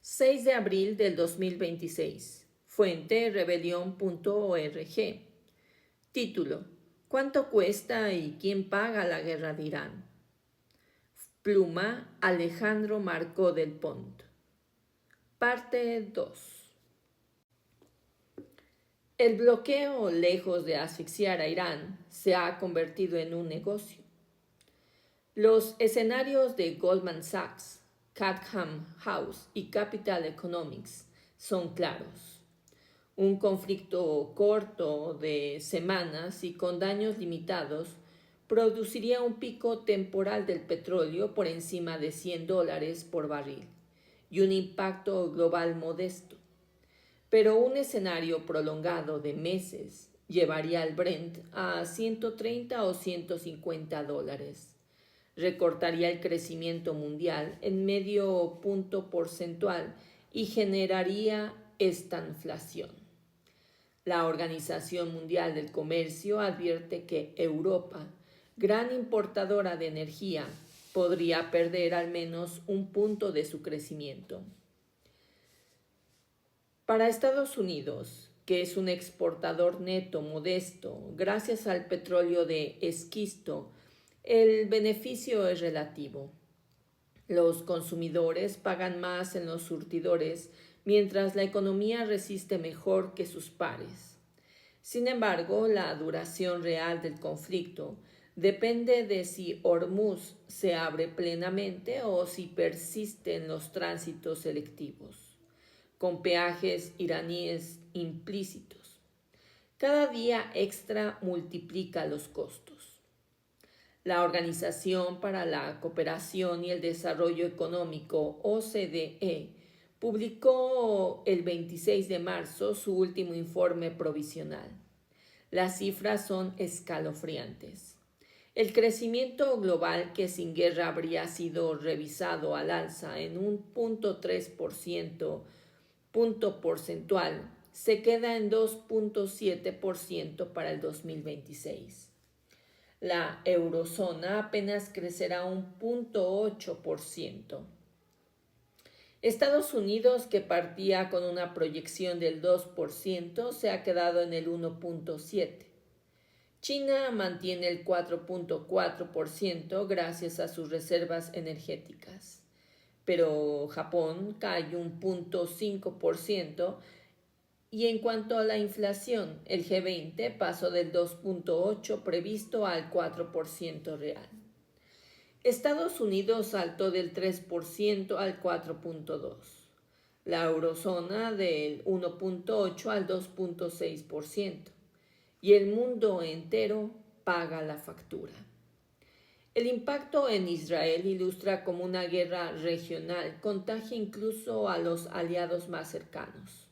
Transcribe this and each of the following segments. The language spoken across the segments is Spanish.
6 de abril del 2026. Fuente rebelión.org. Título: ¿Cuánto cuesta y quién paga la guerra de Irán? Pluma: Alejandro Marcó del Pont. Parte 2. El bloqueo, lejos de asfixiar a Irán, se ha convertido en un negocio. Los escenarios de Goldman Sachs, Chatham House y Capital Economics son claros. Un conflicto corto de semanas y con daños limitados produciría un pico temporal del petróleo por encima de $100 por barril y un impacto global modesto. Pero un escenario prolongado de meses llevaría al Brent a 130 o $150. Recortaría el crecimiento mundial en medio punto porcentual y generaría estanflación. La Organización Mundial del Comercio advierte que Europa, gran importadora de energía, podría perder al menos un punto de su crecimiento. Para Estados Unidos, que es un exportador neto modesto gracias al petróleo de esquisto, el beneficio es relativo. Los consumidores pagan más en los surtidores, mientras la economía resiste mejor que sus pares. Sin embargo, la duración real del conflicto depende de si Hormuz se abre plenamente o si persisten los tránsitos selectivos, con peajes iraníes implícitos. Cada día extra multiplica los costos. La Organización para la Cooperación y el Desarrollo Económico, OCDE, publicó el 26 de marzo su último informe provisional. Las cifras son escalofriantes. El crecimiento global, que sin guerra habría sido revisado al alza en un 0.3% punto porcentual, se queda en 2.7% para el 2026. La eurozona apenas crecerá un 0.8%. Estados Unidos, que partía con una proyección del 2%, se ha quedado en el 1.7%. China mantiene el 4.4% gracias a sus reservas energéticas, pero Japón cae un 0.5%. Y en cuanto a la inflación, el G20 pasó del 2.8% previsto al 4% real. Estados Unidos saltó del 3% al 4.2%. La eurozona del 1.8% al 2.6%. Y el mundo entero paga la factura. El impacto en Israel ilustra cómo una guerra regional contagia incluso a los aliados más cercanos.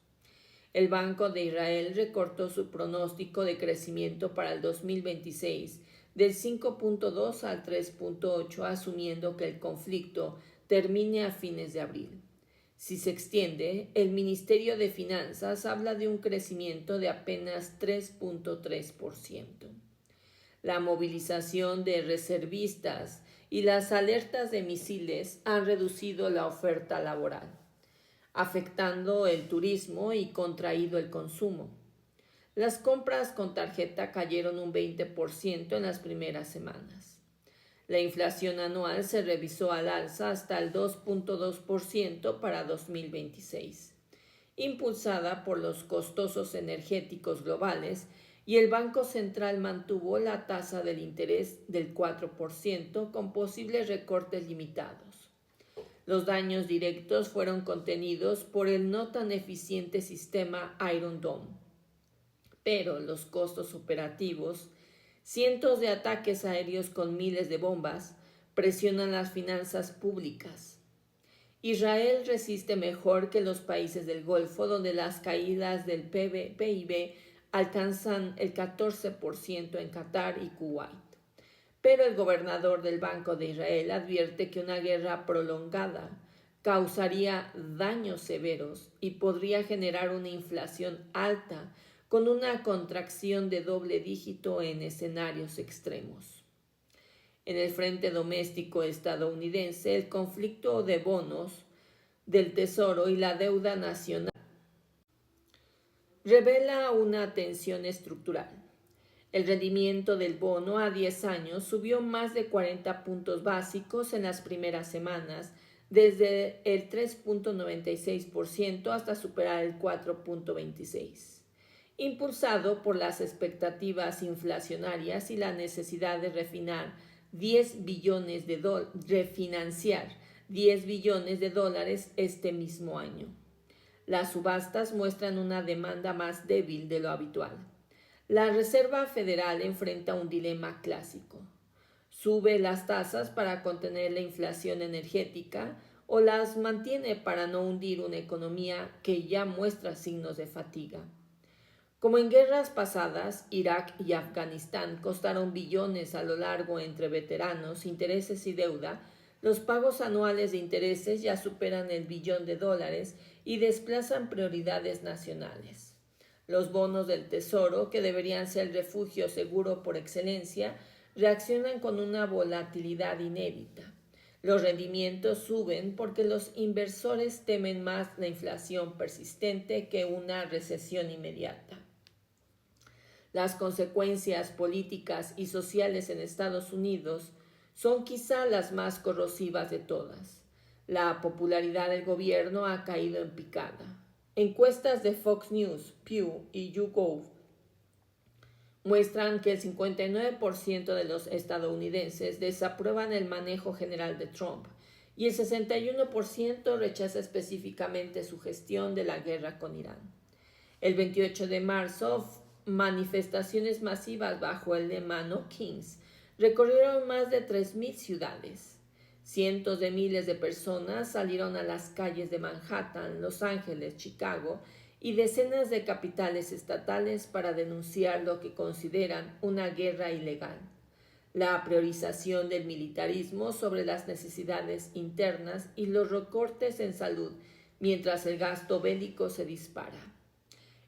El Banco de Israel recortó su pronóstico de crecimiento para el 2026 del 5.2 al 3.8, asumiendo que el conflicto termine a fines de abril. Si se extiende, el Ministerio de Finanzas habla de un crecimiento de apenas 3.3%. La movilización de reservistas y las alertas de misiles han reducido la oferta laboral, afectando el turismo y contraído el consumo. Las compras con tarjeta cayeron un 20% en las primeras semanas. La inflación anual se revisó al alza hasta el 2.2% para 2026, impulsada por los costosos energéticos globales, y el Banco Central mantuvo la tasa del interés del 4% con posibles recortes limitados. Los daños directos fueron contenidos por el no tan eficiente sistema Iron Dome, pero los costos operativos, cientos de ataques aéreos con miles de bombas, presionan las finanzas públicas. Israel resiste mejor que los países del Golfo, donde las caídas del PIB alcanzan el 14% en Qatar y Kuwait. Pero el gobernador del Banco de Israel advierte que una guerra prolongada causaría daños severos y podría generar una inflación alta con una contracción de doble dígito en escenarios extremos. En el frente doméstico estadounidense, el conflicto de bonos del Tesoro y la deuda nacional revela una tensión estructural. El rendimiento del bono a 10 años subió más de 40 puntos básicos en las primeras semanas, desde el 3.96% hasta superar el 4.26%, impulsado por las expectativas inflacionarias y la necesidad de refinanciar 10 billones de dólares este mismo año. Las subastas muestran una demanda más débil de lo habitual. La Reserva Federal enfrenta un dilema clásico. Sube las tasas para contener la inflación energética o las mantiene para no hundir una economía que ya muestra signos de fatiga. Como en guerras pasadas, Irak y Afganistán costaron billones a lo largo entre veteranos, intereses y deuda, los pagos anuales de intereses ya superan el billón de dólares y desplazan prioridades nacionales. Los bonos del Tesoro, que deberían ser el refugio seguro por excelencia, reaccionan con una volatilidad inédita. Los rendimientos suben porque los inversores temen más la inflación persistente que una recesión inmediata. Las consecuencias políticas y sociales en Estados Unidos son quizá las más corrosivas de todas. La popularidad del gobierno ha caído en picada. Encuestas de Fox News, Pew y YouGov muestran que el 59% de los estadounidenses desaprueban el manejo general de Trump y el 61% rechaza específicamente su gestión de la guerra con Irán. El 28 de marzo, manifestaciones masivas bajo el lema No Kings recorrieron más de 3,000 ciudades. Cientos de miles de personas salieron a las calles de Manhattan, Los Ángeles, Chicago y decenas de capitales estatales para denunciar lo que consideran una guerra ilegal, la priorización del militarismo sobre las necesidades internas y los recortes en salud, mientras el gasto bélico se dispara.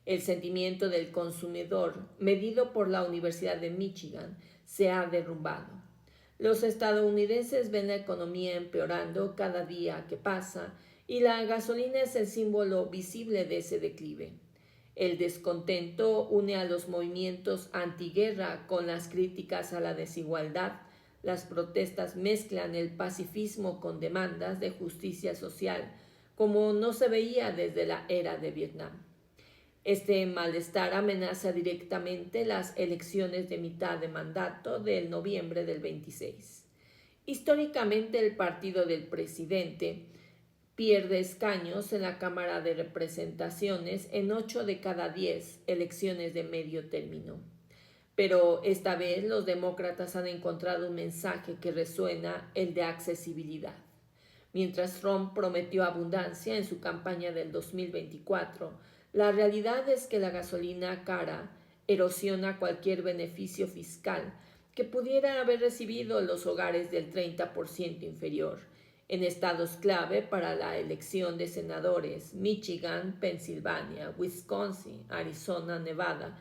El sentimiento del consumidor, medido por la Universidad de Michigan, se ha derrumbado. Los estadounidenses ven la economía empeorando cada día que pasa y la gasolina es el símbolo visible de ese declive. El descontento une a los movimientos antiguerra con las críticas a la desigualdad. Las protestas mezclan el pacifismo con demandas de justicia social, como no se veía desde la era de Vietnam. Este malestar amenaza directamente las elecciones de mitad de mandato del noviembre del 26. Históricamente, el partido del presidente pierde escaños en la Cámara de Representaciones en 8 de cada 10 elecciones de medio término. Pero esta vez los demócratas han encontrado un mensaje que resuena, el de accesibilidad. Mientras Trump prometió abundancia en su campaña del 2024, la realidad es que la gasolina cara erosiona cualquier beneficio fiscal que pudiera haber recibido los hogares del 30% inferior en estados clave para la elección de senadores: Michigan, Pensilvania, Wisconsin, Arizona, Nevada.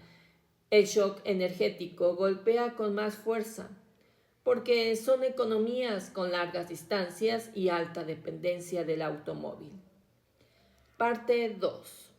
El shock energético golpea con más fuerza porque son economías con largas distancias y alta dependencia del automóvil. Parte 2.